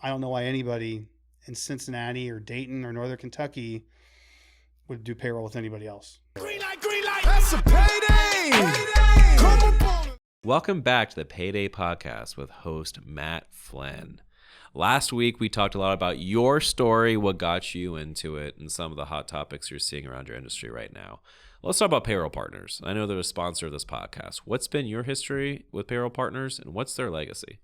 I don't know why anybody in Cincinnati or Dayton or Northern Kentucky would do payroll with anybody else. Green light. That's a payday. Come on. Welcome back to the Payday podcast with host Matt Flynn. Last week, we talked a lot about your story, what got you into it, and some of the hot topics you're seeing around your industry right now. Let's talk about Payroll Partners. I know they're a sponsor of this podcast. What's been your history with Payroll Partners, and what's their legacy?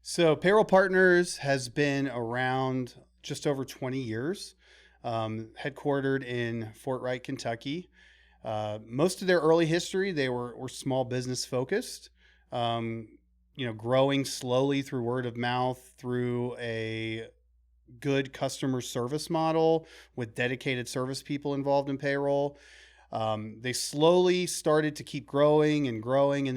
So Payroll Partners has been around just over 20 years, headquartered in Fort Wright, Kentucky. Most of their early history, they were small business focused, growing slowly through word of mouth, through a good customer service model with dedicated service people involved in payroll. They slowly started to keep growing, and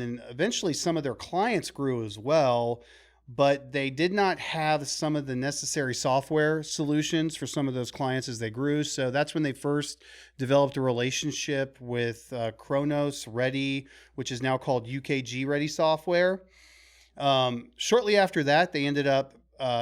then eventually some of their clients grew as well, but they did not have some of the necessary software solutions for some of those clients as they grew. So that's when they first developed a relationship with Kronos Ready, which is now called UKG Ready Software. Shortly after that, they ended up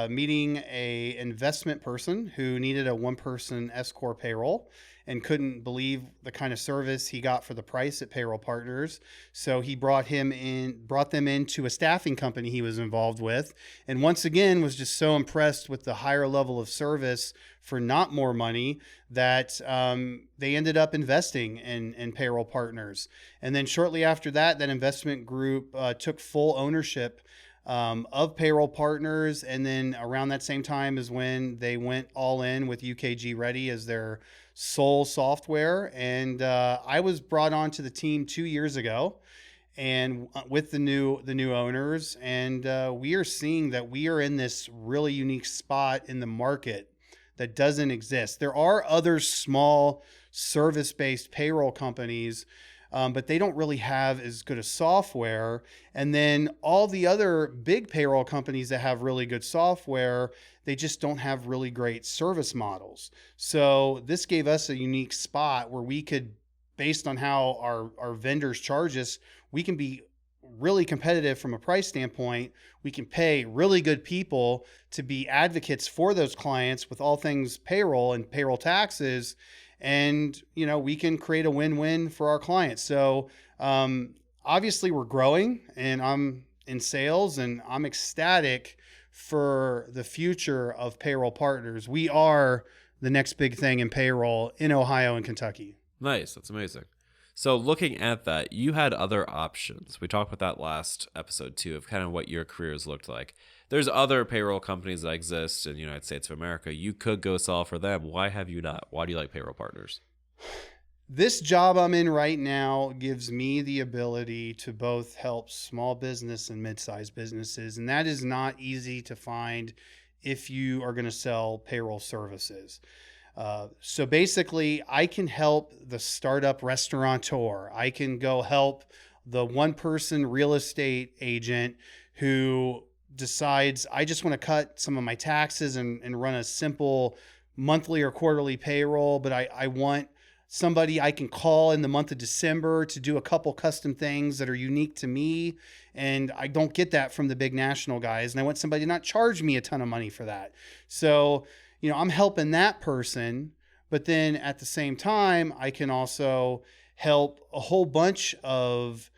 meeting a investment person who needed a one-person S-Corp payroll and couldn't believe the kind of service he got for the price at Payroll Partners. So he brought them into a staffing company he was involved with, and once again was just so impressed with the higher level of service for not more money that they ended up investing in Payroll Partners. And then shortly after that, that investment group took full ownership of Payroll Partners. And then around that same time is when they went all in with UKG Ready as their sole software. And I was brought onto the team 2 years ago, and with the new owners. And we are seeing that we are in this really unique spot in the market that doesn't exist. There are other small service-based payroll companies, but they don't really have as good a software. And then all the other big payroll companies that have really good software, they just don't have really great service models. So this gave us a unique spot where we could, based on how our vendors charge us, we can be really competitive from a price standpoint. We can pay really good people to be advocates for those clients with all things payroll and payroll taxes. And, we can create a win-win for our clients. So obviously we're growing, and I'm in sales, and I'm ecstatic for the future of Payroll Partners. We are the next big thing in payroll in Ohio and Kentucky. Nice. That's amazing. So looking at that, you had other options. We talked about that last episode too, of kind of what your careers looked like. There's other payroll companies that exist in the United States of America. You could go sell for them. Why have you not? Why do you like Payroll Partners? This job I'm in right now gives me the ability to both help small business and mid-sized businesses. And that is not easy to find if you are going to sell payroll services. So basically, I can help the startup restaurateur. I can go help the one-person real estate agent who decides, I just want to cut some of my taxes and run a simple monthly or quarterly payroll, but I want somebody I can call in the month of December to do a couple custom things that are unique to me. And I don't get that from the big national guys. And I want somebody to not charge me a ton of money for that. So, I'm helping that person, but then at the same time, I can also help a whole bunch of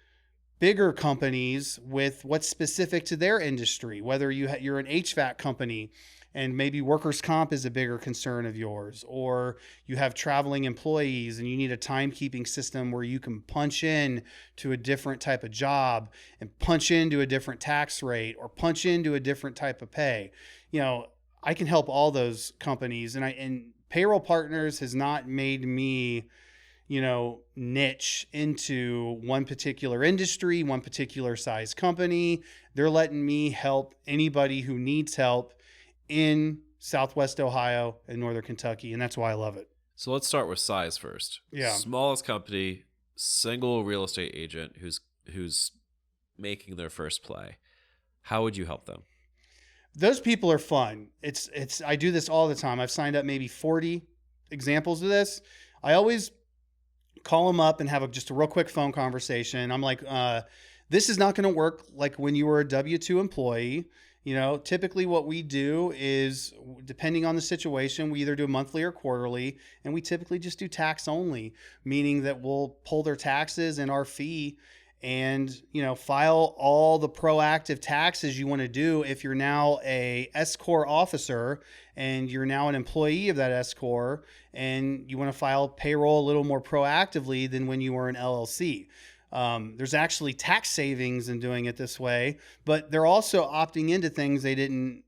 bigger companies with what's specific to their industry, whether you're an HVAC company and maybe workers' comp is a bigger concern of yours, or you have traveling employees and you need a timekeeping system where you can punch in to a different type of job and punch into a different tax rate or punch into a different type of pay. I can help all those companies, and Payroll Partners has not made me, niche into one particular industry, one particular size company. They're letting me help anybody who needs help in Southwest Ohio and Northern Kentucky, and that's why I love it. So let's start with size first. Yeah. Smallest company, single real estate agent who's making their first play. How would you help them? Those people are fun. I do this all the time. I've signed up maybe 40 examples of this. I always call them up and have just a real quick phone conversation. I'm like, this is not going to work like when you were a W-2 employee. Typically what we do is, depending on the situation, we either do monthly or quarterly, and we typically just do tax only, meaning that we'll pull their taxes and our fee and, file all the proactive taxes you want to do if you're now a S Corp officer and you're now an employee of that S Corp and you want to file payroll a little more proactively than when you were an LLC. There's actually tax savings in doing it this way, but they're also opting into things they didn't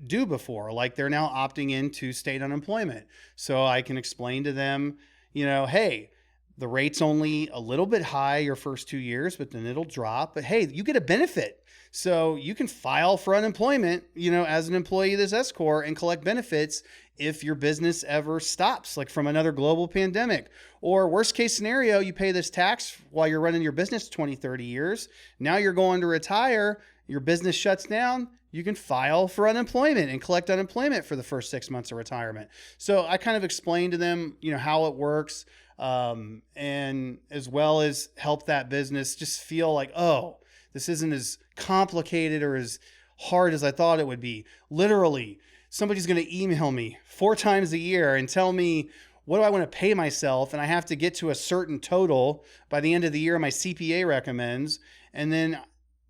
do before. Like they're now opting into state unemployment. So I can explain to them, hey, the rate's only a little bit high your first 2 years, but then it'll drop. But hey, you get a benefit. So you can file for unemployment, as an employee of this S Corp and collect benefits if your business ever stops, like from another global pandemic. Or worst case scenario, you pay this tax while you're running your business 20, 30 years. Now you're going to retire, your business shuts down, you can file for unemployment and collect unemployment for the first 6 months of retirement. So I kind of explained to them, how it works, and as well as help that business just feel like, oh, this isn't as complicated or as hard as I thought it would be. Literally, somebody's going to email me 4 times a year and tell me, what do I want to pay myself? And I have to get to a certain total by the end of the year my CPA recommends. And then,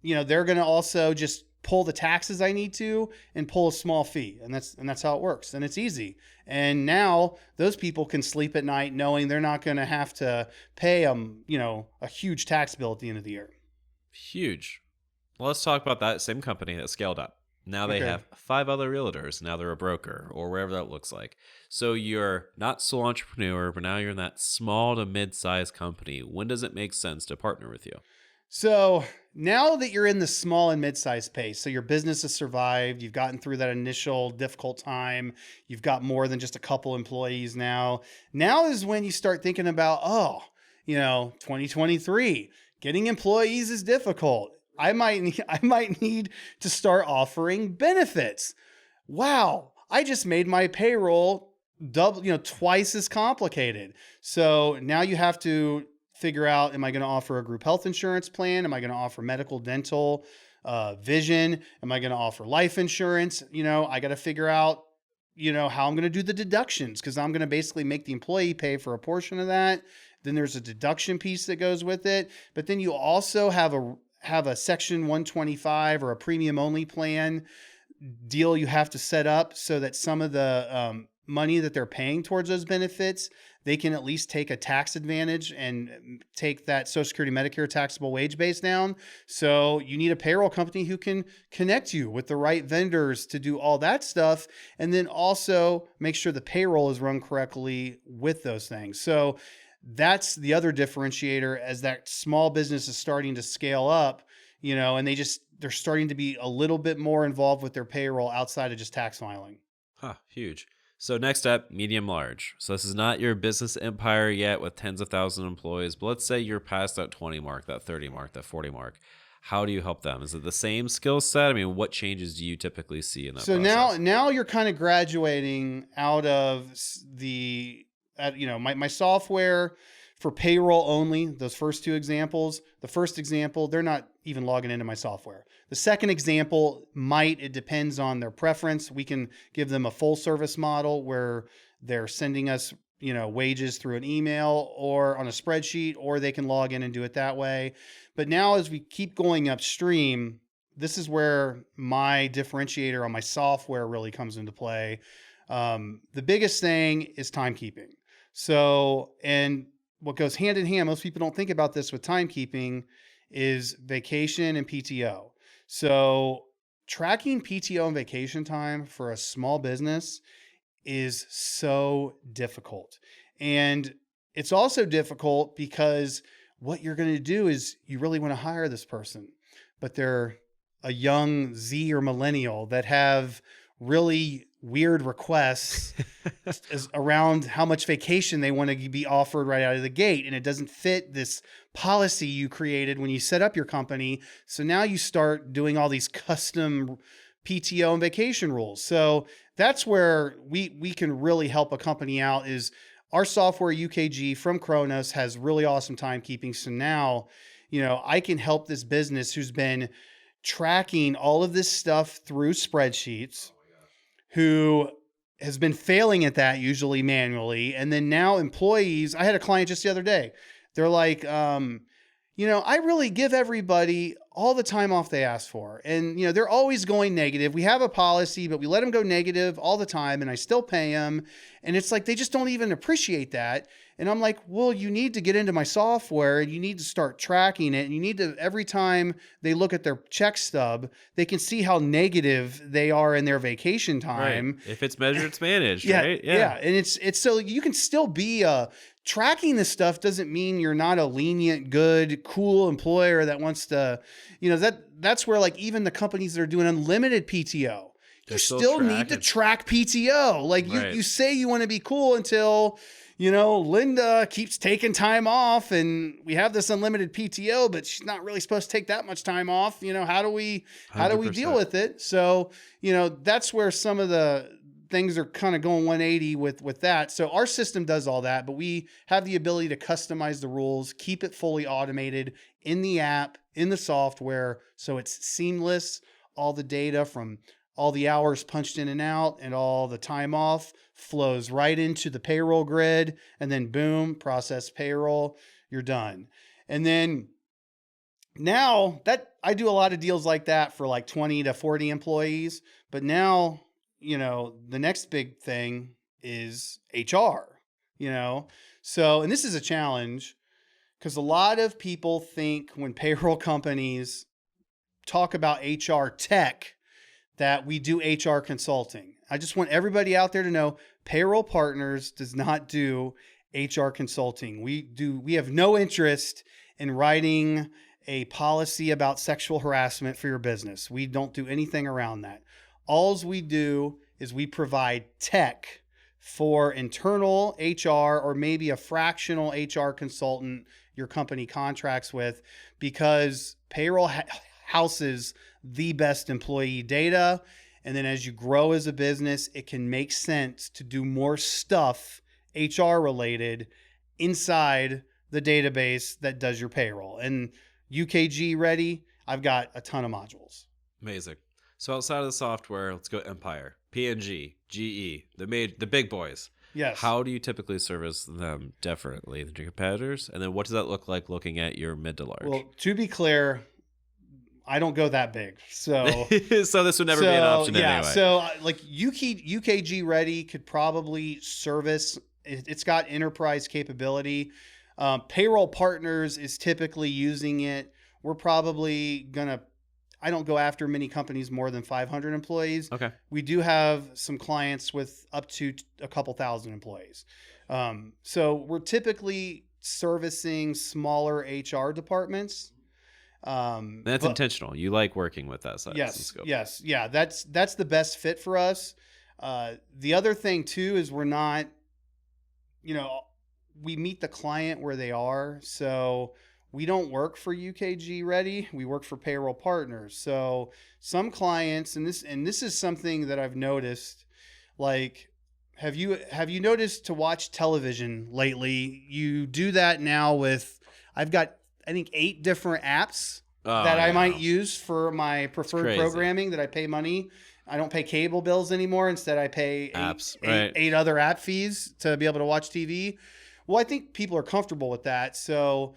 they're going to also just pull the taxes I need to and pull a small fee. And that's how it works. And it's easy. And now those people can sleep at night knowing they're not going to have to pay a huge tax bill at the end of the year. Huge. Well, let's talk about that same company that scaled up. Now they have 5 other realtors. Now they're a broker or wherever that looks like. So you're not sole entrepreneur, but now you're in that small to mid-sized company. When does it make sense to partner with you? So now that you're in the small and mid-sized space, so your business has survived, you've gotten through that initial difficult time, you've got more than just a couple employees now. Now is when you start thinking about, 2023, getting employees is difficult. I might need to start offering benefits. Wow, I just made my payroll twice as complicated. So now you have to figure out, am I going to offer a group health insurance plan? Am I going to offer medical, dental, vision? Am I going to offer life insurance? I got to figure out, how I'm going to do the deductions, because I'm going to basically make the employee pay for a portion of that. Then there's a deduction piece that goes with it. But then you also have a section 125 or a premium only plan deal you have to set up so that some of the money that they're paying towards those benefits, they can at least take a tax advantage and take that Social Security Medicare taxable wage base down. So you need a payroll company who can connect you with the right vendors to do all that stuff. And then also make sure the payroll is run correctly with those things. So that's the other differentiator as that small business is starting to scale up, and they're starting to be a little bit more involved with their payroll outside of just tax filing. Huge. So next up, medium large. So this is not your business empire yet with tens of thousands of employees, but let's say you're past that 20 mark, that 30 mark, that 40 mark. How do you help them? Is it the same skill set? I mean, what changes do you typically see in that process? Now you're kind of graduating out of my software for payroll only, those first 2 examples. The first example, they're not even logging into my software. The second example it depends on their preference. We can give them a full service model where they're sending us, wages through an email or on a spreadsheet, or they can log in and do it that way. But now as we keep going upstream, this is where my differentiator on my software really comes into play. The biggest thing is timekeeping. So, and what goes hand in hand, most people don't think about this with timekeeping, is vacation and PTO. So tracking PTO and vacation time for a small business is so difficult. And it's also difficult because what you're going to do is you really want to hire this person, but they're a young Z or millennial that have really weird requests around how much vacation they want to be offered right out of the gate. And it doesn't fit this policy you created when you set up your company. So now you start doing all these custom PTO and vacation rules. So that's where we can really help a company out. Is our software UKG from Kronos has really awesome timekeeping. So now, I can help this business who's been tracking all of this stuff through spreadsheets, who has been failing at that usually manually. And then now employees, I had a client just the other day. They're like, I really give everybody all the time off they ask for. And, they're always going negative. We have a policy, but we let them go negative all the time and I still pay them. And it's like, they just don't even appreciate that. And I'm like, well, you need to get into my software and you need to start tracking it. And you need to, every time they look at their check stub, they can see how negative they are in their vacation time. Right. If it's measured, it's managed, Yeah, right? Yeah. And it's so you can still be tracking this stuff doesn't mean you're not a lenient, good, cool employer that wants to, that's where like even the companies that are doing unlimited PTO, you still need to track PTO. Like you say you want to be cool until, Linda keeps taking time off and we have this unlimited PTO, but she's not really supposed to take that much time off. How do we 100%. deal with it? So, that's where some of the things are kind of going 180 with that. So our system does all that, but we have the ability to customize the rules, keep it fully automated in the app, in the software. So it's seamless. All the data from all the hours punched in and out and all the time off flows right into the payroll grid, and then boom, process payroll, you're done. And then now that I do a lot of deals like that for like 20 to 40 employees, but now, the next big thing is HR, So, and this is a challenge because a lot of people think when payroll companies talk about HR tech, that we do HR consulting. I just want everybody out there to know Payroll Partners does not do HR consulting. We have no interest in writing a policy about sexual harassment for your business. We don't do anything around that. Alls we do is we provide tech for internal HR or maybe a fractional HR consultant your company contracts with, because payroll houses the best employee data. And then as you grow as a business, it can make sense to do more stuff HR related inside the database that does your payroll. And UKG ready, I've got a ton of modules. Amazing. So outside of the software, let's go Empire, P&G, GE, the big boys. Yes. How do you typically service them differently than your competitors? And then what does that look like looking at your mid to large? Well, to be clear, I don't go that big. So so this would never be an option anyway. So like UKG Ready could probably service, it's got enterprise capability. Payroll Partners is typically using it. We're probably I don't go after many companies more than 500 employees. Okay. We do have some clients with up to a couple thousand employees. So we're typically servicing smaller HR departments. That's intentional. You like working with that size and scope. Yes. Yeah. That's the best fit for us. The other thing too, is we're not, we meet the client where they are. So we don't work for UKG Ready. We work for Payroll Partners. So some clients, and this is something that I've noticed, like, have you noticed to watch television lately? You do that now with, I've got, I think 8 different apps that I might use for my preferred programming that I pay money. I don't pay cable bills anymore. Instead, I pay eight other app fees to be able to watch TV. Well, I think people are comfortable with that. So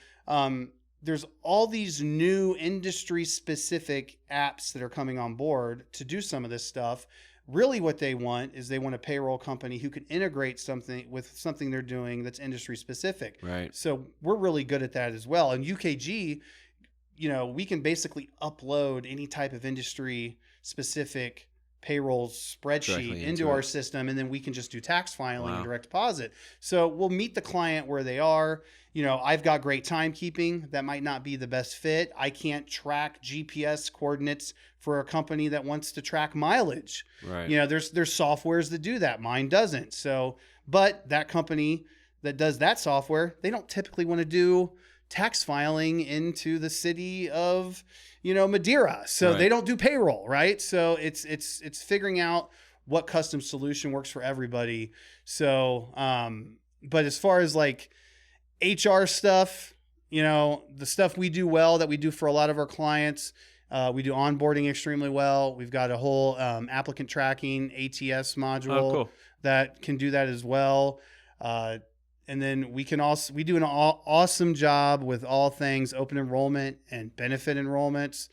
there's all these new industry-specific apps that are coming on board to do some of this stuff. Really what they want is they want a payroll company who can integrate something with something they're doing that's industry specific. Right. So we're really good at that as well. And UKG, we can basically upload any type of industry specific payroll spreadsheet into our system, and then we can just do tax filing and direct deposit. So we'll meet the client where they are. I've got great timekeeping. That might not be the best fit. I can't track GPS coordinates for a company that wants to track mileage. Right. There's softwares that do that. Mine doesn't. So, but that company that does that software, they don't typically want to do tax filing into the city of, Madeira. So they don't do payroll, right? So it's figuring out what custom solution works for everybody. So, but as far as like HR stuff, the stuff we do well that we do for a lot of our clients, We do onboarding extremely well. We've got a whole applicant tracking ATS Oh, module cool. that can do that as well. And then we do an awesome job with all things open enrollment and benefit enrollments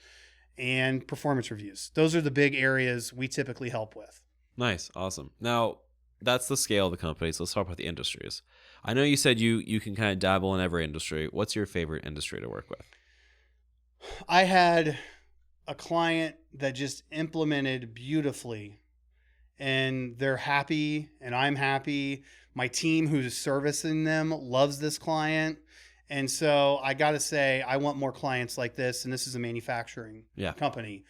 and performance reviews. Those are the big areas we typically help with. Nice. Awesome. Now, that's the scale of the company. So let's talk about the industries. I know you said you can kind of dabble in every industry. What's your favorite industry to work with? I had a client that just implemented beautifully, and they're happy and I'm happy. My team who's servicing them loves this client. And so I got to say, I want more clients like this. And this is a manufacturing company.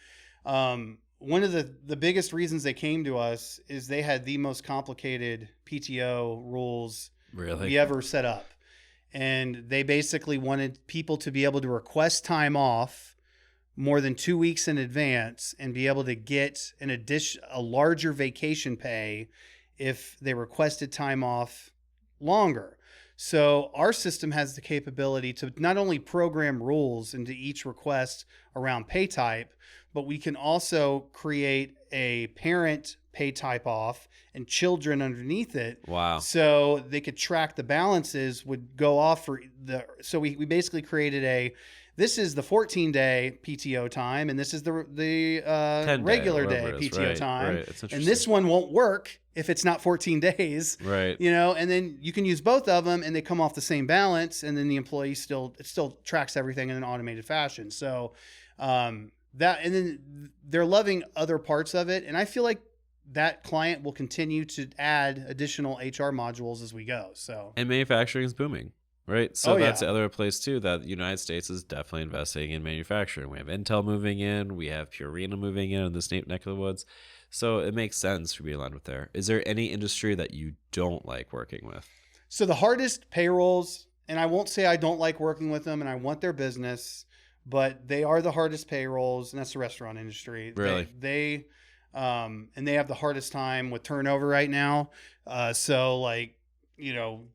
One of the biggest reasons they came to us is they had the most complicated PTO rules we ever set up. And they basically wanted people to be able to request time off more than 2 weeks in advance and be able to get a larger vacation pay if they requested time off longer. So our system has the capability to not only program rules into each request around pay type, but we can also create a parent pay type off and children underneath it. Wow. So they could track the balances would go off so we basically created this is the 14-day PTO time, and this is the regular day PTO time. Right. And this one won't work if it's not 14 days. Right. And then you can use both of them, and they come off the same balance, and then the employee it still tracks everything in an automated fashion. So and then they're loving other parts of it, and I feel like that client will continue to add additional HR modules as we go. So and manufacturing is booming. Right. So that's the other place too that the United States is definitely investing in manufacturing. We have Intel moving in, we have Purina moving in this neck of the woods. So it makes sense to be aligned with there. Is there any industry that you don't like working with? So the hardest payrolls, and I won't say I don't like working with them and I want their business, but they are the hardest payrolls, and that's the restaurant industry. Really? They and they have the hardest time with turnover right now.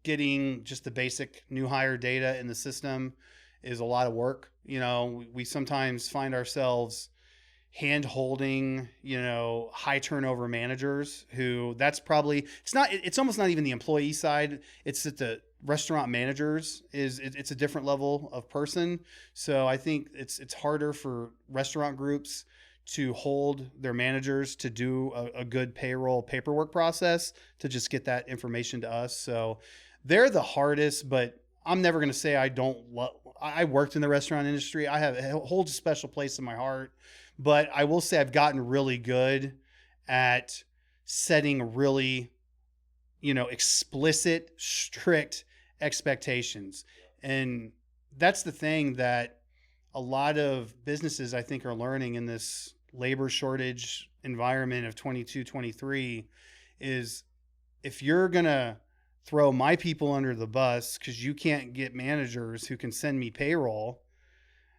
Getting just the basic new hire data in the system is a lot of work. We sometimes find ourselves hand holding, high turnover managers who it's almost not even the employee side. It's that the restaurant managers it's a different level of person. So I think it's harder for restaurant groups to hold their managers to do a good payroll paperwork process to just get that information to us. So they're the hardest, but I'm never going to say I don't love. I worked in the restaurant industry. It holds a special place in my heart, but I will say I've gotten really good at setting really, explicit, strict expectations. And that's the thing that a lot of businesses, I think, are learning in this labor shortage environment of 22, 23 is if you're going to throw my people under the bus because you can't get managers who can send me payroll,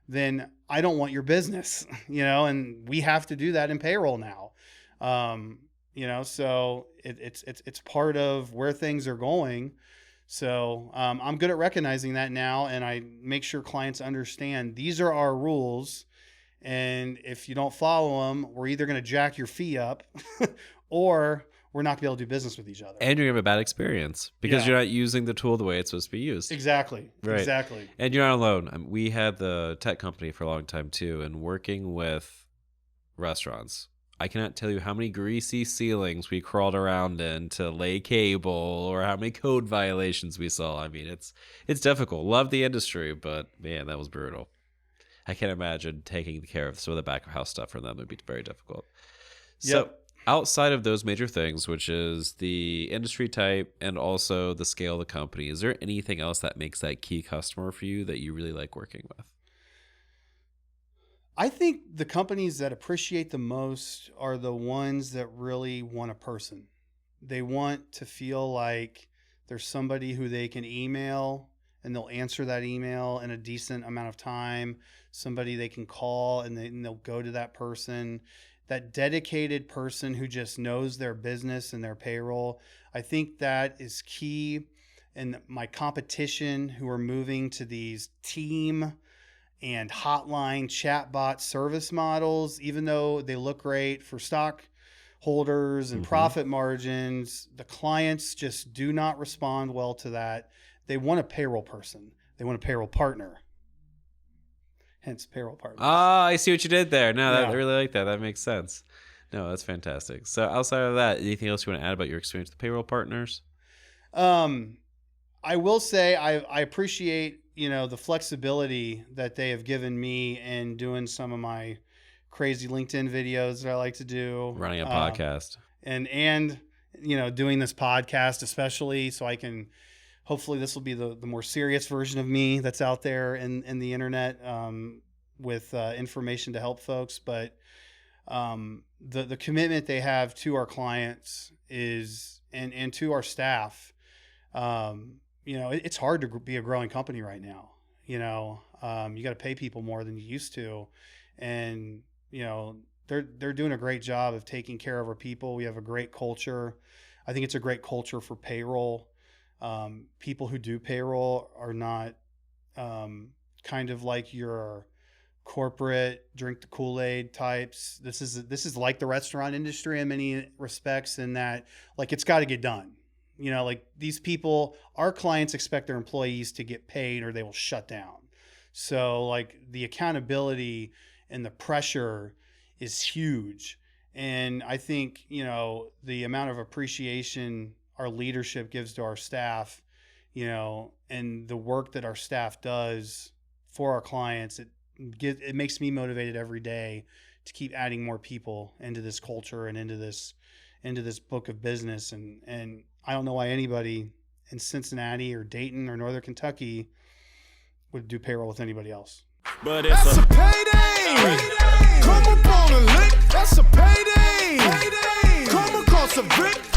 then I don't want your business, and we have to do that in payroll now. So it's part of where things are going. So I'm good at recognizing that now, and I make sure clients understand these are our rules. And if you don't follow them, we're either going to jack your fee up or we're not going to be able to do business with each other. And you're going to have a bad experience because you're not using the tool the way it's supposed to be used. Exactly. Right. Exactly. And you're not alone. We had the tech company for a long time too, and working with restaurants. I cannot tell you how many greasy ceilings we crawled around in to lay cable or how many code violations we saw. I mean, it's difficult. Love the industry, but man, that was brutal. I can't imagine taking care of some of the back of house stuff for them. It would be very difficult. So outside of those major things, which is the industry type and also the scale of the company, is there anything else that makes that key customer for you that you really like working with? I think the companies that appreciate the most are the ones that really want a person. They want to feel like there's somebody who they can email and they'll answer that email in a decent amount of time. Somebody they can call and they'll go to that person. That dedicated person who just knows their business and their payroll. I think that is key. And my competition who are moving to these team and hotline chatbot service models, even though they look great for stock holders and profit margins, the clients just do not respond well to that. They want a payroll person. They want a payroll partner. Hence Payroll Partners. Ah, I see what you did there. No, Yeah. I really like that. That makes sense. No, that's fantastic. So outside of that, anything else you want to add about your experience with Payroll Partners? I will say I appreciate, the flexibility that they have given me in doing some of my crazy LinkedIn videos that I like to do. Running a podcast. And doing this podcast, especially so I can, hopefully this will be the more serious version of me that's out there in the internet, with information to help folks. But the commitment they have to our clients is, and to our staff, it's hard to be a growing company right now. You got to pay people more than you used to. And, they're doing a great job of taking care of our people. We have a great culture. I think it's a great culture for payroll. People who do payroll are not kind of like your corporate drink the Kool-Aid types. This is like the restaurant industry in many respects, in that, like, it's got to get done. Like, these people, our clients expect their employees to get paid or they will shut down. So, like, the accountability and the pressure is huge. And I think, the amount of appreciation our leadership gives to our staff, and the work that our staff does for our clients, it makes me motivated every day to keep adding more people into this culture and into this book of business. And I don't know why anybody in Cincinnati or Dayton or Northern Kentucky would do payroll with anybody else. But it's a payday. Come up on a lick. That's a payday. Come across a brick.